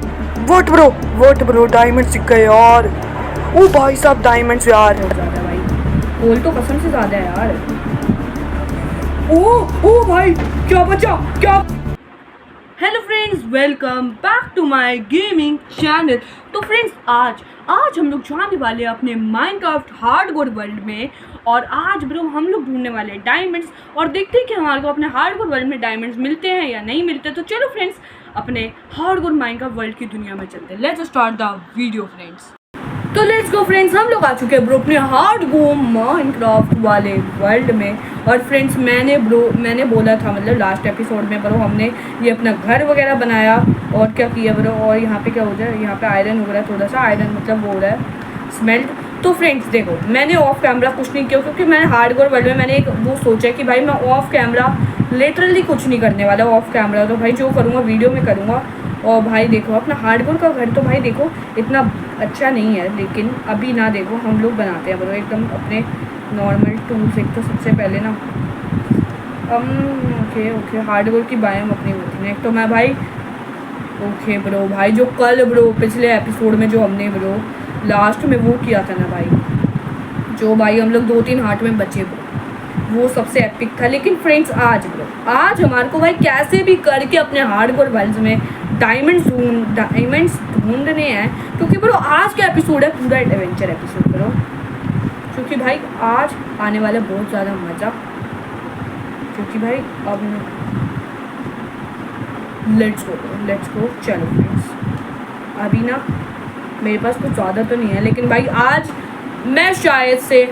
Vote bro diamonds दिख गए यार। ओ भाई साहब डायमंड्स यार। बहुत ज़्यादा भाई, गोल तो कसम से ज़्यादा है यार। ओ भाई क्या बचा क्या। Hello friends, welcome back to my gaming channel. तो फ्रेंड्स आज हम लोग जाने वाले हैं अपने माइनक्राफ्ट हार्डकोर वर्ल्ड में। और आज ब्रो हम लोग ढूंढने वाले हैं डायमंड्स और देखते हैं कि हमारे को अपने हार्डकोर वर्ल्ड में डायमंड्स मिलते हैं या नहीं मिलते। तो चलो फ्रेंड्स अपने हार्डकोर माइनक्राफ्ट वर्ल्ड की दुनिया में चलते हैं। Let's start the video friends. तो लेट्स गो फ्रेंड्स, हम लोग आ चुके हैं ब्रो अपने हार्डकोर माइनक्राफ्ट वाले वर्ल्ड में। और फ्रेंड्स मैंने बोला था मतलब लास्ट एपिसोड में ब्रो हमने ये अपना घर वगैरह बनाया और क्या किया ब्रो। और यहाँ पे क्या हो जाए, यहाँ पे आयरन हो रहा है, थोड़ा सा आयरन मतलब वो हो रहा है स्मेल्ट। तो फ्रेंड्स देखो मैंने ऑफ कैमरा कुछ नहीं किया क्योंकि मैंने हार्डकोर वर्ल्ड में मैंने एक वो सोचा कि भाई मैं ऑफ कैमरा लिटरली कुछ नहीं करने वाला ऑफ कैमरा। तो भाई जो करूँगा वीडियो में करूँगा। और भाई देखो अपना हार्डकोर का घर तो भाई देखो इतना अच्छा नहीं है, लेकिन अभी ना देखो हम लोग बनाते हैं ब्रो एकदम अपने नॉर्मल टूल्स। एक तो सबसे पहले ना ओके हार्डकोर की बायोम अपनी होती है। एक तो मैं भाई ओके ब्रो भाई जो कल ब्रो पिछले एपिसोड में जो हमने ब्रो लास्ट में वो किया था ना भाई, जो भाई हम लोग 2-3 हार्ट में बचे ब्रो, वो सबसे एपिक था। लेकिन फ्रेंड्स आज हमारे को भाई कैसे भी करके अपने हार्डकोर वर्ल्ड में डायमंड्स ढूंढने हैं। क्योंकि ब्रो आज का एपिसोड है पूरा एडवेंचर एपिसोड ब्रो, क्योंकि भाई आज आने वाला बहुत ज़्यादा मज़ा। क्योंकि भाई अब लेट्स गो चलो फ्रेंड्स। अभी ना मेरे पास कुछ ज़्यादा तो नहीं है, लेकिन भाई आज मैं शायद से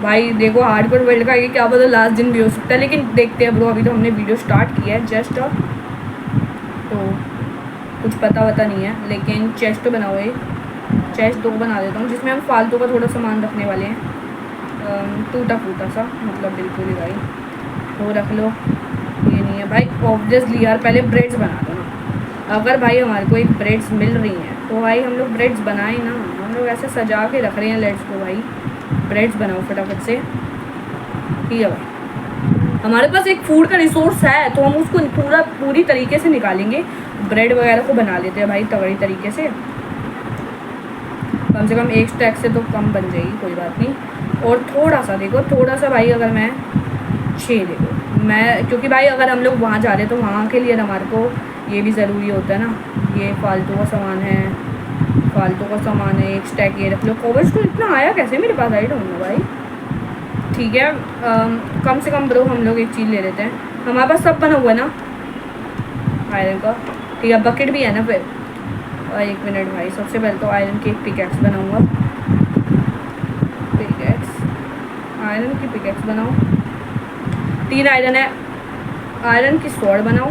भाई देखो हार्डकोर वर्ल्ड का ये क्या पता लास्ट दिन भी हो सकता है, लेकिन देखते हैं ब्रो। अभी तो हमने वीडियो स्टार्ट किया है जस्ट, तो कुछ पता नहीं है। लेकिन चेस्ट तो बनाओ, एक चेस्ट 2 बना देता हूँ जिसमें हम फालतू का थोड़ा सामान रखने वाले हैं, टूटा फूटा सा मतलब बिल्कुल ही भाई वो रख लो। ये नहीं है भाई ऑब्वियसली यार, पहले ब्रेड्स बना दो ना। अगर भाई हमारे को एक ब्रेड्स मिल रही हैं तो भाई हम लोग ब्रेड्स बनाए ना। हम लोग ऐसे सजा के रख रहे हैं, लेट्स को भाई ब्रेड्स बनाओ फटाफट से। ठीक है भाई हमारे पास एक फूड का रिसोर्स है तो हम उसको पूरी तरीके से निकालेंगे। ब्रेड वगैरह को बना लेते हैं भाई तगड़ी तरीके से, कम से कम एक स्टैक से तो कम बन जाएगी, कोई बात नहीं। और थोड़ा सा भाई अगर मैं 6 देखो मैं, क्योंकि भाई अगर हम लोग वहाँ जा रहे हैं तो वहाँ के लिए हमारे को ये भी ज़रूरी होता है ना। ये फालतू का सामान है, एक स्टैक ये रख लो। कवर्स को इतना आया कैसे मेरे पास, आई डोंट नो भाई। ठीक है कम से कम ब्रो हम लोग एक चीज़ ले लेते हैं, हमारे पास सब बना हुआ है ना आयरन का। ठीक है बकेट भी है ना फिर। और 1 मिनट भाई, सबसे पहले तो आयरन की एक पिकैक्स बनाऊँगा। आयरन की पिकैक्स बनाओ, 3 आयरन है। आयरन की स्वॉर्ड बनाओ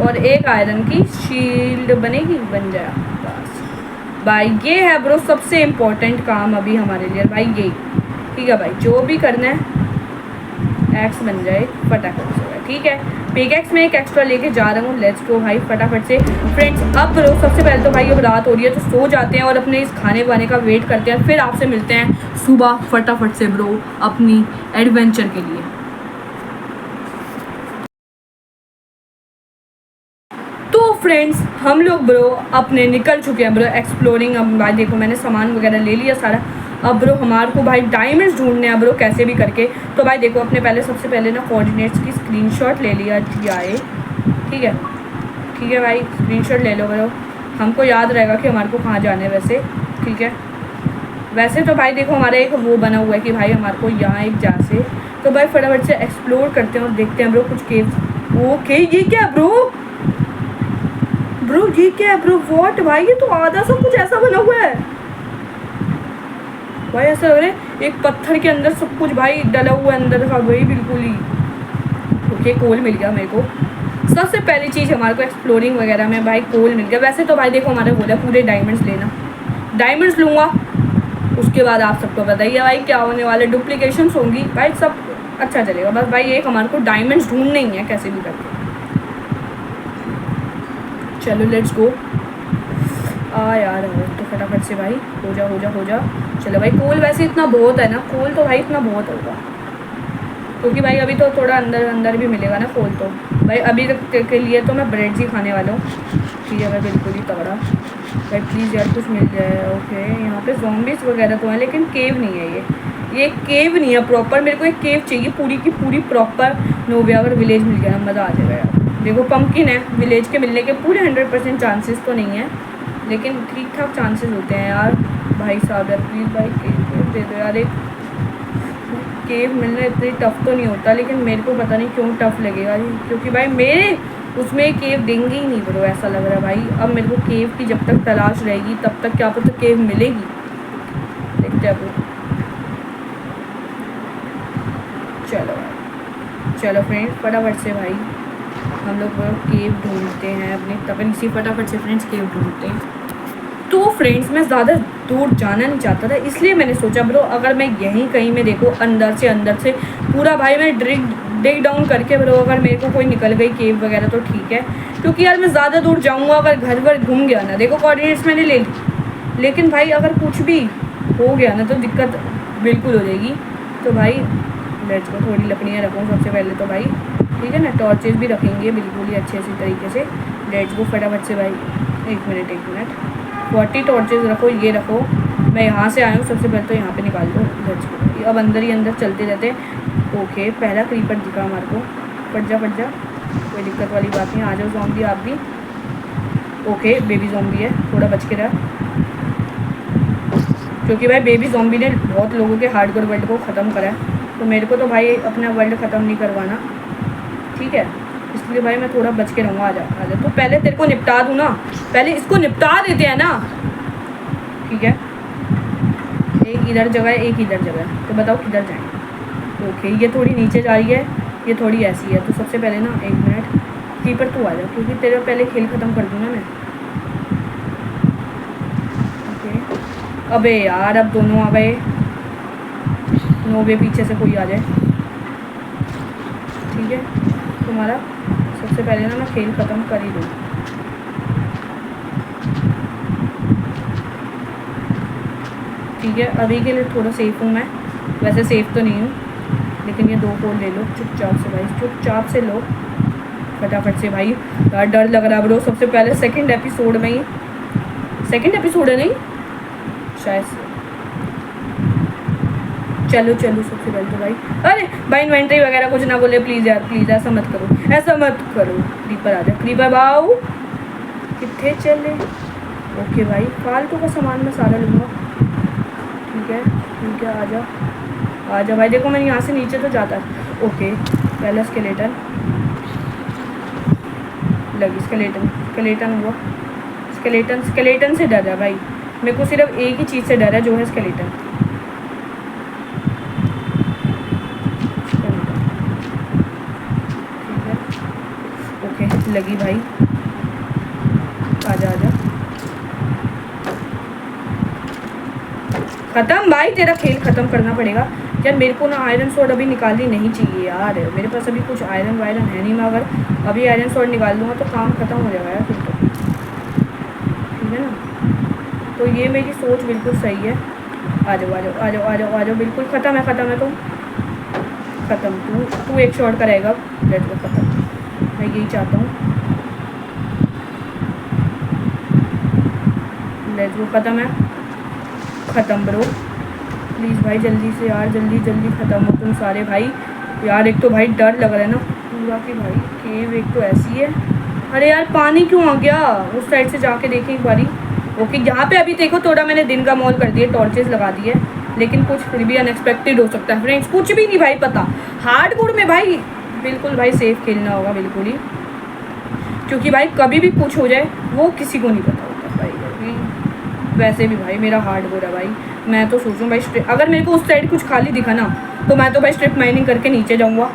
और एक आयरन की शील्ड बनेगी, बन जाए बस भाई। ये है ब्रो सबसे इम्पोर्टेंट काम अभी हमारे लिए भाई यही। ठीक है भाई जो भी करना है एक्स बन जाए फटाफट से भाई। ठीक है पिकैक्स में एक एक्स्ट्रा लेके जा रहा हूँ, लेट्स गो भाई फटाफट से फ्रेंड्स। अब ब्रो सबसे पहले तो भाई अब रात हो रही है तो सो जाते हैं और अपने इस खाने वाने का वेट करते हैं, फिर आपसे मिलते हैं सुबह फटाफट से ब्रो अपनी एडवेंचर के लिए। तो फ्रेंड्स हम लोग ब्रो अपने निकल चुके हैं ब्रो एक्सप्लोरिंग। अब भाई देखो मैंने सामान वगैरह ले लिया सारा। अब ब्रो हमारे को भाई डायमंड्स ढूंढने हैं ब्रो कैसे भी करके। तो भाई देखो अपने सबसे पहले ना कोऑर्डिनेट्स की स्क्रीनशॉट ले लिया जाए। ठीक है भाई स्क्रीनशॉट ले लो ब्रो, हमको याद रहेगा कि हमारे को कहाँ जाना है वैसे। ठीक है वैसे तो भाई देखो हमारा एक वो बना हुआ है कि भाई हमारे को यहाँ एक जा से। तो भाई फटाफट से एक्सप्लोर करते हैं और देखते हैं ब्रो कुछ केव्स। ओके ये क्या है ब्रो ये क्या है ब्रो वॉट भाई, ये तो आधा सब कुछ ऐसा बना हुआ है भाई। ऐसा लग रहा है एक पत्थर के अंदर सब कुछ भाई डला हुआ है अंदर का भाई बिल्कुल ही। ओके कोल मिल गया मेरे को। सबसे पहली चीज़ हमारे को एक्सप्लोरिंग वगैरह में भाई कोल मिल गया। वैसे तो भाई देखो हमारे बोला पूरे डायमंड्स लेना, डायमंड्स लूँगा उसके बाद आप सबको बताइए भाई क्या होने वाले डुप्लीकेशंस होंगी भाई, सब अच्छा चलेगा। बस भाई एक हमारे को डायमंड्स ढूंढने ही है कैसे भी करके। चलो लेट्स गो यार तो फटाफट से भाई हो जा। चलो भाई कोल वैसे इतना बहुत है ना, कोल तो भाई इतना बहुत होगा क्योंकि भाई अभी तो थोड़ा अंदर भी मिलेगा ना कोल। तो भाई अभी तक के लिए तो मैं ब्रेड्स ही खाने वाला हूँ। ठीक है भाई, बिल्कुल ही तगड़ा भाई। प्लीज़ यार कुछ मिल जाए। ओके, यहाँ पे ज़ॉम्बीज़ वगैरह तो हैं लेकिन केव नहीं है ये केव नहीं है प्रॉपर। मेरे को एक केव चाहिए पूरी की पूरी प्रॉपर। नोवियागर विलेज मिल गया ना, मज़ा आ जाएगा यार। देखो पंपकिन है, विलेज के मिलने के पूरे 100% चांसेस तो नहीं है, लेकिन ठीक ठाक चांसेस होते हैं यार। भाई साहब यार प्लीज़ भाई केव दे दो यार। एक केव मिलना इतनी टफ तो नहीं होता, लेकिन मेरे को पता नहीं क्यों टफ लगेगा जी, क्योंकि भाई मेरे उसमें केव देंगे ही नहीं ब्रो, ऐसा लग रहा है भाई। अब मेरे को केव की जब तक तलाश रहेगी तब तक क्या पता केव मिलेगी, देखते हैं ब्रो। चलो भाई, चलो फ्रेंड्स फटाफट से भाई हम लोग केव ढूंढते हैं अपनी तपन सी, फटाफट से फ्रेंड्स केव ढूंढते हैं। तो फ्रेंड्स मैं ज़्यादा दूर जाना नहीं चाहता था, इसलिए मैंने सोचा ब्रो अगर मैं यहीं कहीं में देखो अंदर से पूरा भाई मैं डिग डाउन करके ब्रो, अगर मेरे को कोई निकल गई केव वगैरह तो ठीक है, क्योंकि यार मैं ज़्यादा दूर जाऊँगा अगर घर वर घूम गया ना, देखो कोऑर्डिनेट्स मैंने ले ली, लेकिन भाई अगर कुछ भी हो गया ना तो दिक्कत बिल्कुल हो जाएगी। तो भाई लेट्स को थोड़ी लकड़ियाँ रखूँ सबसे पहले तो भाई, ठीक है ना। टॉर्चेस भी रखेंगे बिल्कुल ही अच्छे से तरीके से। लेट्स को फटाफट से भाई, एक मिनट 40 टॉर्चेस रखो, ये रखो। मैं यहाँ से आया हूँ, सबसे पहले तो यहाँ पे निकाल दो। लेट्स को अब अंदर ही अंदर चलते रहते। ओके, पहला क्रीपर दिखा हमारे को। फट जा, कोई दिक्कत वाली बात नहीं। आ जाओ ज़ॉम्बी आप भी। ओके, बेबी ज़ॉम्बी है, थोड़ा बच के रहा, क्योंकि भाई बेबी ज़ॉम्बी ने बहुत लोगों के हार्डकोर वर्ल्ड को ख़त्म करा है, तो मेरे को तो भाई अपना वर्ल्ड ख़त्म नहीं करवाना, ठीक है। इसलिए भाई मैं थोड़ा बच के रहूँगा। आ जा तो पहले तेरे को निपटा दूँ ना, पहले इसको निपटा देते हैं ना, ठीक है। एक इधर जगह है, एक इधर जगह है, तो बताओ किधर जाएँ। ओके, ये थोड़ी नीचे जा रही है, ये थोड़ी ऐसी है, तो सबसे पहले ना एक मिनट कीपर तू आ जा, क्योंकि तेरे पहले खेल ख़त्म कर दूँ ना मैं। ओके, अबे यार अब दोनों आ गए। नोवे पीछे से कोई आ जाए, ठीक है। तुम्हारा सबसे पहले ना मैं खेल ख़त्म कर ही दूँ। ठीक है, अभी के लिए थोड़ा सेफ़ हूँ मैं, वैसे सेफ़ तो नहीं हूँ, लेकिन ये 2 कोल ले लो चुपचाप से भाई, चुपचाप से लो फटाफट से भाई। यार डर लग रहा है ब्रो, सबसे पहले सेकंड एपिसोड में ही, सेकंड एपिसोड है नहीं शायद से। चलो सबसे पहले तो भाई, अरे भाई इन्वेंट्री वगैरह कुछ ना बोले प्लीज़ यार, प्लीज़ ऐसा मत करो, ऐसा मत करो। क्रीपर आ जा, क्रीपर बाऊ कितने चले। ओके भाई, फालतू का सामान मैं सारा लूँगा, ठीक है। आ जा भाई। देखो मैं यहाँ से नीचे तो जाता है। ओके, पहला स्केलेटन लगी, स्केलेटन हुआ। स्केलेटन से डर है भाई, मेरे को सिर्फ एक ही चीज़ से डर है, जो है स्केलेटन। लगी भाई, आजा ख़त्म भाई, तेरा खेल ख़त्म करना पड़ेगा यार। मेरे को ना आयरन स्वॉर्ड अभी निकालनी नहीं चाहिए यार, मेरे पास अभी कुछ आयरन वायरन है नहीं। मैं अगर अभी आयरन स्वॉर्ड निकाल लूँगा तो काम ख़त्म हो जाएगा यार फिर तो, ठीक है ना। तो ये मेरी सोच बिल्कुल सही है। आ जाओ, बिल्कुल ख़त्म है तो ख़त्म। तू एक शॉट करेगा, लेट्स गो ख़त्म। मैं यही चाहता हूँ, लेट्स गो ख़त्म ब्रो। प्लीज़ भाई जल्दी से यार, जल्दी ख़त्म हो तुम सारे भाई। यार एक तो भाई डर लग रहा है ना पूरा कि भाई केव एक तो ऐसी है। अरे यार पानी क्यों आ गया, उस साइड से जाके देखें एक बारी। ओके, यहाँ पे अभी देखो थोड़ा मैंने दिन का मॉल कर दिया, टॉर्चेस लगा दिए, लेकिन कुछ फिर भी अनएक्सपेक्टेड हो सकता है फ्रेंड्स, कुछ भी नहीं भाई पता। हार्डकोर में भाई बिल्कुल भाई सेफ खेलना होगा बिल्कुल ही, क्योंकि भाई कभी भी कुछ हो जाए वो किसी को नहीं पता होता भाई। अभी वैसे भी भाई मेरा हार्डकोर है भाई, मैं तो सोचूँ भाई अगर मेरे को उस साइड कुछ खाली दिखा ना तो मैं तो भाई स्ट्रिप माइनिंग करके नीचे जाऊँगा।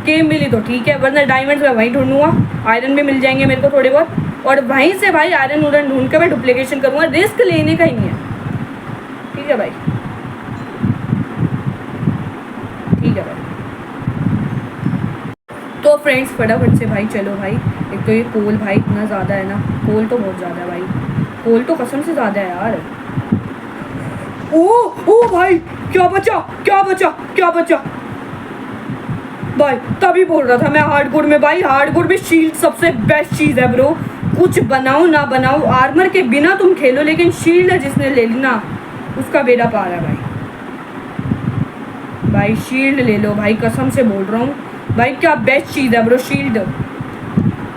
केव मिली तो ठीक है, वरना डायमंड्स मैं वहीं ढूंढूंगा, आयरन भी मिल जाएंगे मेरे को थोड़े बहुत, और वहीं से भाई आयरन उरन ढूंढ के मैं डुप्लीकेशन करूँगा। रिस्क लेने का ही नहीं है, ठीक है भाई, ठीक है भाई। तो फ्रेंड्स फटाफट से भाई चलो भाई, एक तो ये कोल भाई इतना ज़्यादा है ना, कोल तो बहुत ज़्यादा है भाई, कोल तो कसम से ज़्यादा है यार। ओ भाई क्या बचा भाई, तभी बोल रहा था मैं हार्डकोर में भाई, हार्डकोर में शील्ड सबसे बेस्ट चीज़ है ब्रो, कुछ बनाओ ना बनाओ, आर्मर के बिना तुम खेलो, लेकिन शील्ड जिसने ले ली ना उसका बेड़ा पार है भाई। भाई शील्ड ले लो भाई, कसम से बोल रहा हूँ भाई, क्या बेस्ट चीज़ है ब्रो शील्ड।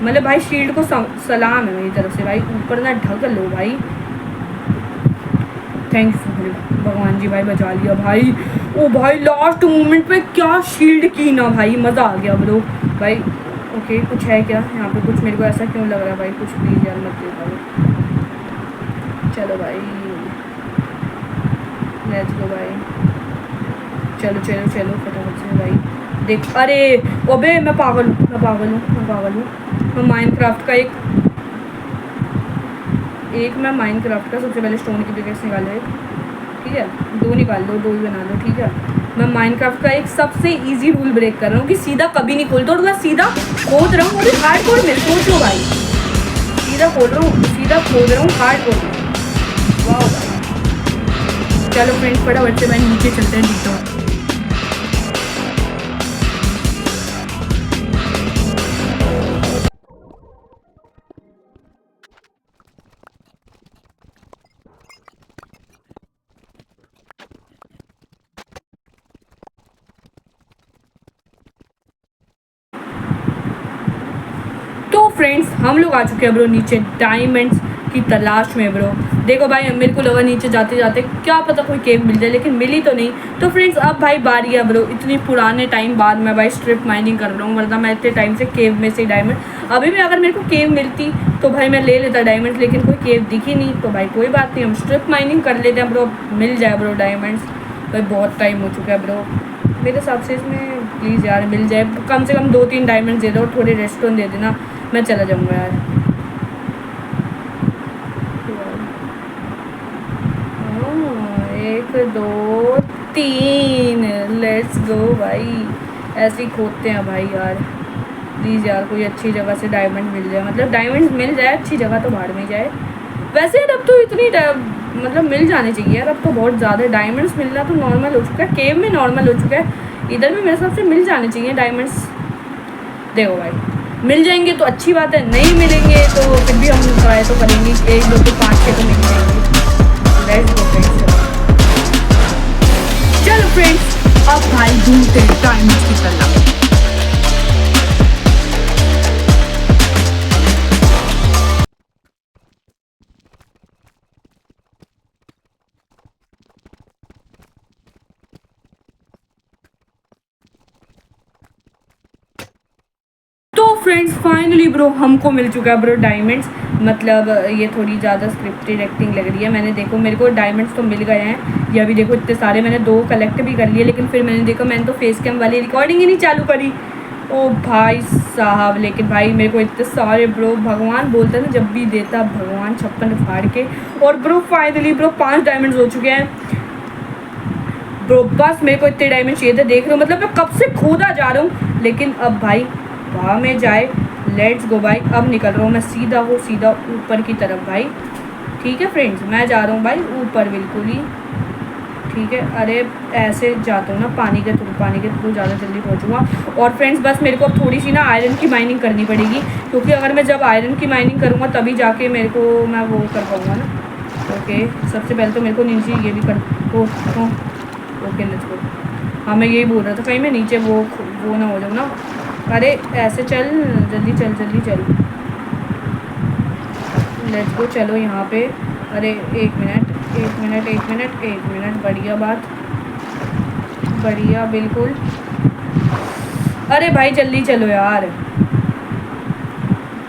मतलब भाई शील्ड को सलाम है मेरी तरफ से भाई, ऊपर ना ढक लो भाई। थैंक्स भगवान जी भाई, बचा लिया भाई। ओ भाई लास्ट मोमेंट पे क्या शील्ड की ना भाई, मज़ा आ गया ब्रो भाई। ओके कुछ है क्या यहाँ पे, कुछ मेरे को ऐसा क्यों लग रहा है भाई, कुछ प्लीज़ यार मत दे भाई। चलो भाई लेट्स गो भाई, चलो चलो चलो फटाफट से भाई। देख अरे ओबे मैं पागल हूँ, मैं पागल हूँ, मैं पागल हूँ। मैं माइनक्राफ्ट का मैं माइनक्राफ्ट का सबसे पहले स्टोन की पिकेक्स निकाल लो, ठीक है 2 निकाल लो, 2 ही बना लो, ठीक है। मैं माइनक्राफ्ट का एक सबसे इजी रूल ब्रेक कर रहा हूँ कि सीधा कभी नहीं खोलता, और मैं सीधा खोद रहा हूँ, और हार्डकोर में सोचो भाई, सीधा खोल रहा हूँ, सीधा खोद रहा हूँ हार्डकोर में। वाह भाई चलो फ्रेंड्स फटाफट से मैं नीचे चलते हैं नीचे। तो फ्रेंड्स हम लोग आ चुके हैं ब्रो नीचे डायमंड्स की तलाश में ब्रो। देखो भाई मेरे को लगा नीचे जाते जाते क्या पता कोई केव मिल जाए, लेकिन मिली तो नहीं। तो फ्रेंड्स अब भाई बारी है ब्रो, इतनी पुराने टाइम बाद मैं भाई स्ट्रिप माइनिंग कर रहा हूँ, वरना मैं इतने टाइम से केव में से डायमंड, अभी भी अगर मेरे को केव मिलती तो भाई मैं ले लेता डायमंड्स, लेकिन कोई केव दिखी नहीं, तो भाई कोई बात नहीं, हम स्ट्रिप माइनिंग कर लेते हैं ब्रो, मिल जाए ब्रो डायमंड्स। भाई बहुत टाइम हो चुका है ब्रो मेरे हिसाब से, इसमें प्लीज़ यार मिल जाए, कम से कम 2-3 डायमंड्स दे दो, थोड़े रेस्टोरेंट दे देना, मैं चला जाऊँगा यार। 1 2 3 लेट्स गो भाई, ऐसे ही खोदते हैं भाई यार। प्लीज़ यार कोई अच्छी जगह से डायमंड मिल जाए, मतलब डायमंड मिल जाए, अच्छी जगह तो बाहर में जाए। वैसे यार अब तो इतनी मतलब मिल जाने चाहिए यार, अब तो बहुत ज़्यादा डायमंड्स मिलना तो नॉर्मल हो चुका है, केव में नॉर्मल हो चुका है, इधर भी मेरे हिसाब से मिल जाने चाहिए डायमंड्स। देखो भाई मिल जाएंगे तो अच्छी बात है, नहीं मिलेंगे तो फिर भी हम ट्राई तो करेंगे, 1 2 3 5 6 तो मिल जाएंगे। लेट्स गो फ्रेंड्स, चलो फ्रेंड्स अब भाई ढूंढते हैं डायमंड्स की तलाश। तो फ्रेंड्स फाइनली ब्रो हमको मिल चुका है ब्रो डायमंड्स, मतलब ये थोड़ी ज़्यादा स्क्रिप्टेड एक्टिंग लग रही है। मैंने देखो मेरे को डायमंड्स तो मिल गए हैं, ये अभी देखो इतने सारे, मैंने 2 कलेक्ट भी कर लिए, लेकिन फिर मैंने देखा मैंने तो फेस कैम वाली रिकॉर्डिंग ही नहीं चालू करी। ओ भाई साहब, लेकिन भाई मेरे को इतने सारे ब्रो, भगवान बोलते हैं ना जब भी देता भगवान 56 फाड़ के। और ब्रो फाइनली ब्रो 5 डायमंड्स हो चुके हैं ब्रो, बस मेरे को इतने डायमंड चाहिए थे, देख रहे हो मतलब मैं कब से खोदा जा रहा हूँ, लेकिन अब भाई वहाँ में जाए। लेट्स गो भाई, अब निकल रहा हूँ मैं सीधा ऊपर की तरफ भाई, ठीक है फ्रेंड्स, मैं जा रहा हूँ भाई ऊपर बिल्कुल ही, ठीक है। अरे ऐसे जाता हूँ ना पानी के थ्रू ज़्यादा जल्दी पहुँचूँगा। और फ्रेंड्स बस मेरे को अब थोड़ी सी ना आयरन की माइनिंग करनी पड़ेगी, क्योंकि अगर मैं जब आयरन की माइनिंग करूँगा तभी जाके मेरे को मैं वो कर पाऊँगा ना। ओके सबसे पहले तो मेरे को नीचे ये भी कर ओके लेट्स गो। हाँ मैं यही बोल रहा था कहीं मैं नीचे वो ना हो जाऊँ ना। अरे ऐसे चल, जल्दी चल लेट्स गो, चलो यहाँ पे। अरे एक मिनट, बढ़िया बात, बढ़िया बिल्कुल। अरे भाई जल्दी चलो यार,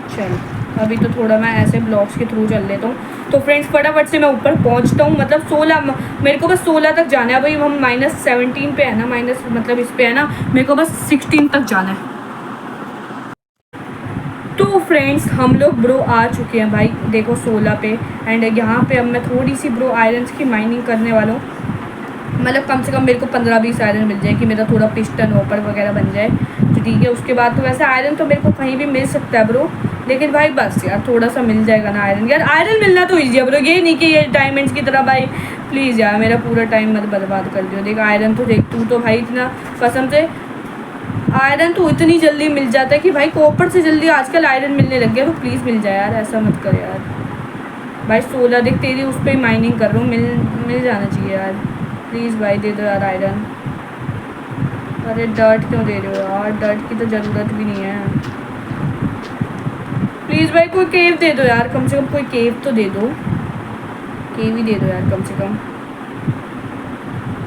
चल अभी तो थोड़ा मैं ऐसे ब्लॉक्स के थ्रू चल लेता हूँ। तो फ्रेंड्स फटाफट से मैं ऊपर पहुँचता हूँ, मतलब 16 मेरे को बस 16 तक जाना है भाई, हम -17 पे है ना, माइनस मतलब इस पे है ना, मेरे को बस 16 तक जाना है। तो फ्रेंड्स हम लोग ब्रो आ चुके हैं भाई, देखो 16 पे, एंड यहाँ पे अब मैं थोड़ी सी ब्रो आयरन्स की माइनिंग करने वाला हूँ, मतलब कम से कम मेरे को 15-20 आयरन मिल जाए कि मेरा थोड़ा पिस्टन ओपर वगैरह बन जाए, तो ठीक है। उसके बाद तो वैसे आयरन तो मेरे को कहीं भी मिल सकता है ब्रो, लेकिन भाई बस यार थोड़ा सा मिल जाएगा ना आयरन, यार आयरन मिलना तो ईजी है ब्रो, ये नहीं कि ये डायमंड्स की तरह भाई प्लीज़ यार मेरा पूरा टाइम मत बर्बाद कर दियो। देख आयरन तो देख, तू तो भाई इतना कसम से आयरन तो इतनी जल्दी मिल जाता है कि भाई कॉपर से जल्दी आजकल आयरन मिलने लग गया। तो प्लीज़ मिल जाए यार, ऐसा मत कर यार भाई। 16 देख तेरी उस पर माइनिंग कर रहा हूँ, मिल जाना चाहिए यार। प्लीज़ भाई दे दो यार आयरन। अरे डर्ट क्यों दे रहे हो यार, डर्ट की तो ज़रूरत भी नहीं है। प्लीज़ भाई कोई केव दे दो यार, कम से कम कोई केव तो दे दो, केव ही दे दो यार कम से कम।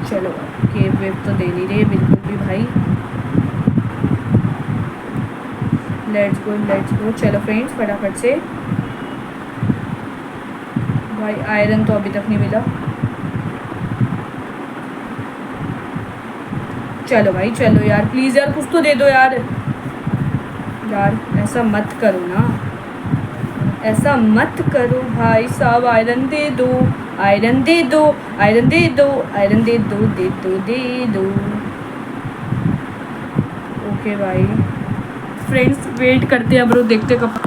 चलो केव वेव तो दे नहीं रहे बिल्कुल भी भाई। Let's go. चलो फ्रेंड्स फटाफट से। भाई आयरन तो अभी तक नहीं मिला। चलो भाई चलो यार, प्लीज़ यार कुछ तो दे दो यार। यार ऐसा मत करो ना, ऐसा मत करो भाई साहब। आयरन दे दो, आयरन दे दो, आयरन दे दो, आयरन दे दो, दे दो, दे दो। ओके भाई फ्रेंड्स वेट करते हैं ब्रो, देखते कब।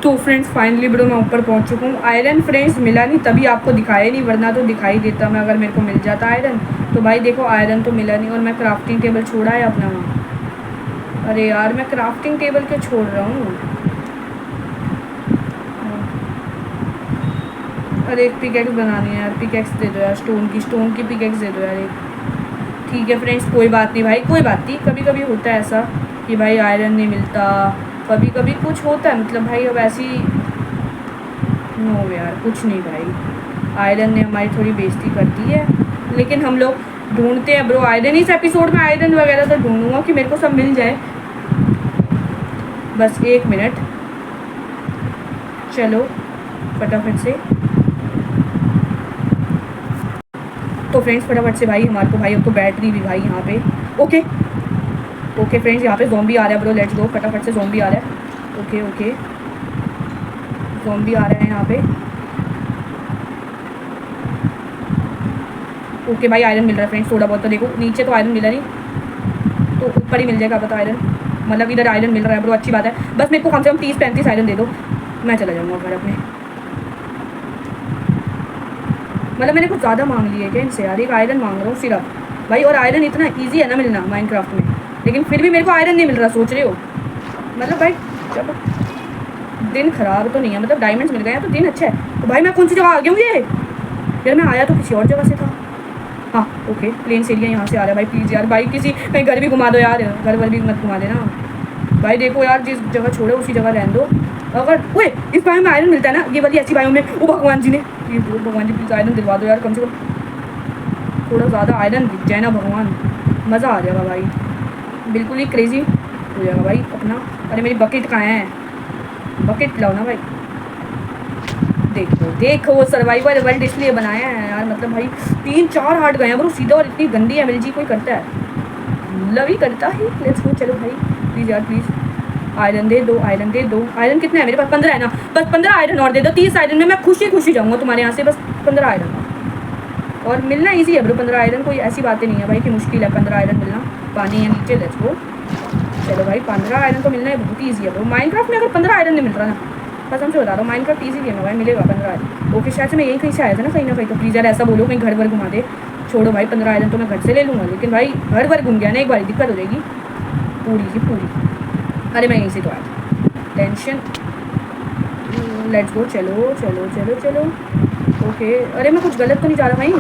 तो फ्रेंड्स फाइनली ब्रो मैं ऊपर पहुंच चुका हूँ। आयरन फ्रेंड्स मिला नहीं, तभी आपको दिखाया नहीं, वरना तो दिखाई देता मैं अगर मेरे को मिल जाता आयरन। तो भाई देखो आयरन तो मिला नहीं, और मैं क्राफ्टिंग टेबल छोड़ा है अपना वहाँ। अरे यार मैं क्राफ्टिंग टेबल क्यों छोड़ रहा हूँ। अरे एक पिकेक्स बनानी है यार, पिकेक्स दे दो यार, स्टोन की पिकेक्स दे दो यार एक। ठीक है फ्रेंड्स कोई बात नहीं भाई, कोई बात नहीं। कभी कभी होता है ऐसा कि भाई आयरन नहीं मिलता, कभी कभी कुछ होता है, मतलब भाई अब ऐसी नो यार कुछ नहीं भाई। आयरन ने हमारी थोड़ी बेइज्जती कर दी है, लेकिन हम लोग ढूंढते हैं ब्रो आयरन। इस एपिसोड में आयरन वगैरह तो ढूंढूंगा कि मेरे को सब मिल जाए। बस 1 मिनट, चलो फटाफट से। तो फ्रेंड्स फटाफट से भाई हमारे को भाई अब तो बैटरी भी भाई यहाँ पे। ओके फ्रेंड्स यहाँ पे ज़ॉम्बी आ रहा है ब्रो, लेट्स गो। फटाफट से ज़ॉम्बी आ रहा है। ओके ज़ॉम्बी आ रहा है यहाँ पे। ओके भाई आयरन मिल रहा है फ्रेंड्स थोड़ा बहुत। तो देखो नीचे तो आयरन मिला नहीं, तो ऊपर ही मिल जाएगा पता आयरन, मतलब इधर आयरन मिल रहा है ब्रो, अच्छी बात है। बस मेरे को कम से कम 30-35 आयरन दे दो, मैं चला जाऊँगा घर अपने। मतलब मैंने कुछ ज़्यादा मांग लिया है क्या इनसे यार, एक आयरन मांग रहा हूँ सिर्फ भाई। और आयरन इतना ईजी है ना मिलना माइनक्राफ्ट में, लेकिन फिर भी मेरे को आयरन नहीं मिल रहा, सोच रहे हो। मतलब भाई चलो दिन ख़राब तो नहीं है, मतलब डायमंड्स मिल गए हैं तो दिन अच्छा है। तो भाई मैं कौन सी जगह आ गया हूँ ये यार, मैं आया तो किसी और जगह से था। हाँ ओके प्लेन्स एरिया यहाँ से आ रहा है भाई। प्लीज़ यार भाई किसी कहीं घर भी घुमा दो यार, घर वर भी मत घुमा देना भाई। देखो यार जिस जगह छोड़े उसी जगह रहने दो। अगर ओए इस बायो में आयरन मिलता है ना, ये वाली ऐसी बायो में, ओ भगवान जी ने, ये भगवान जी प्लीज़ आयरन दिलवा दो यार, कम से कम थोड़ा ज़्यादा आयरन दिख जाए ना भगवान, मज़ा आ जाएगा भाई, बिल्कुल ही क्रेजी हो जाएगा भाई अपना। अरे मेरी बकेट कहाँ है, बकेट लाओ ना भाई। देखो सर्वाइवल वर्ल्ड इसलिए बनाया है यार, मतलब भाई 3-4 हार्ट गए हैं ब्रो सीधा, और इतनी गंदी एमएलजी कोई करता है, लव ही करता है। लेट्स गो चलो भाई प्लीज़ यार प्लीज़ आयरन दे दो, आयरन दे दो। आयरन कितने हैं मेरे पास, 15 है ना, बस 15 आयरन और दे दो। 30 आयरन में मैं खुशी जाऊँगा तुम्हारे यहाँ से, बस 15 आयरन। और मिलना ईजी है ब्रो 15 आयरन, कोई ऐसी बातें नहीं है भाई कि मुश्किल है 15 आयरन मिलना। पानी है नीचे, लेट्स गो। चलो भाई 15 आयरन तो मिलना है बहुत ईजी है ब्रो। माइनक्राफ्ट में अगर 15 आयरन नहीं मिल रहा ना, कसम से बता रहा हूँ माइनक्राफ्ट ईजी गेम है भाई, मिलेगा 15 आयरन। ओके शायद से मैं यही कहीं से आया था ना कहीं ना कहीं, तो प्लीज़ यार ऐसा बोलो कहीं घर वर घुमा दे। छोड़ो भाई 15 आयरन तो मैं घर से ले लूँगा, लेकिन भाई घर वर घूम गया ना एक बार दिक्कत हो जाएगी पूरी की पूरी। अरे मैं यहीं से तो आया था, टेंशन। लेट्स गो चलो चलो चलो चलो। ओके अरे मैं कुछ गलत तो नहीं जा रहा भाई,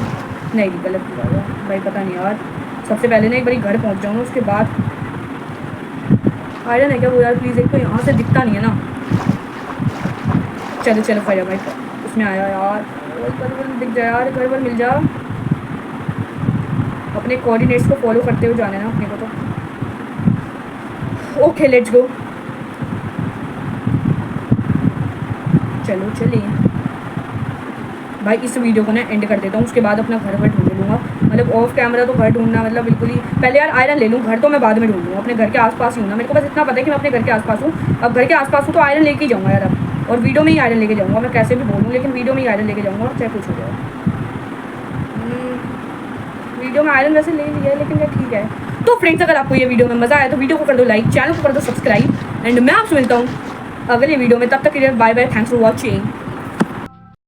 नहीं गलत नहीं जा रहा भाई, पता नहीं यार। सबसे पहले ना एक बारी घर पहुंच जाऊँ, उसके बाद आयरन है क्या वो यार, प्लीज़। एक तो यहाँ से दिखता नहीं है ना। चलो चलो फायर भाई उसमें आया यार, घर पर दिख जाए यार, घर पर मिल जा। अपने कोऑर्डिनेट्स को फॉलो करते हुए जाने ना अपने को तो। ओके लेट्स गो, चलो चलिए भाई। इस वीडियो को ना एंड कर देता हूँ, उसके बाद अपना घर ढूंढ लूँगा, मतलब ऑफ कैमरा तो घर ढूंढना मतलब बिल्कुल ही। पहले यार आयरन ले लूँ, घर तो मैं बाद में ढूंढ लूँगा, अपने घर के आसपास ही हूँ ना। मेरे को बस इतना पता है कि मैं अपने घर के आसपास हूँ। अब घर के आसपास हूँ तो आयरन लेके ही जाऊँगा यार अब, और वीडियो में ही आयरन लेके जाऊँगा। मैं कैसे भी बोलूँ लेकिन वीडियो में ही आयरन लेके जाऊँगा, चाहे कुछ हो जाए। वीडियो में आयरन वैसे ले लिया है लेकिन ठीक है। तो फ्रेंड्स अगर आपको ये वीडियो में मज़ा आया तो वीडियो को कर दो लाइक, चैनल को कर दो सब्सक्राइब, एंड मैं आपसे मिलता हूँ अगले वीडियो में। तब तक के लिए bye bye, thanks for watching.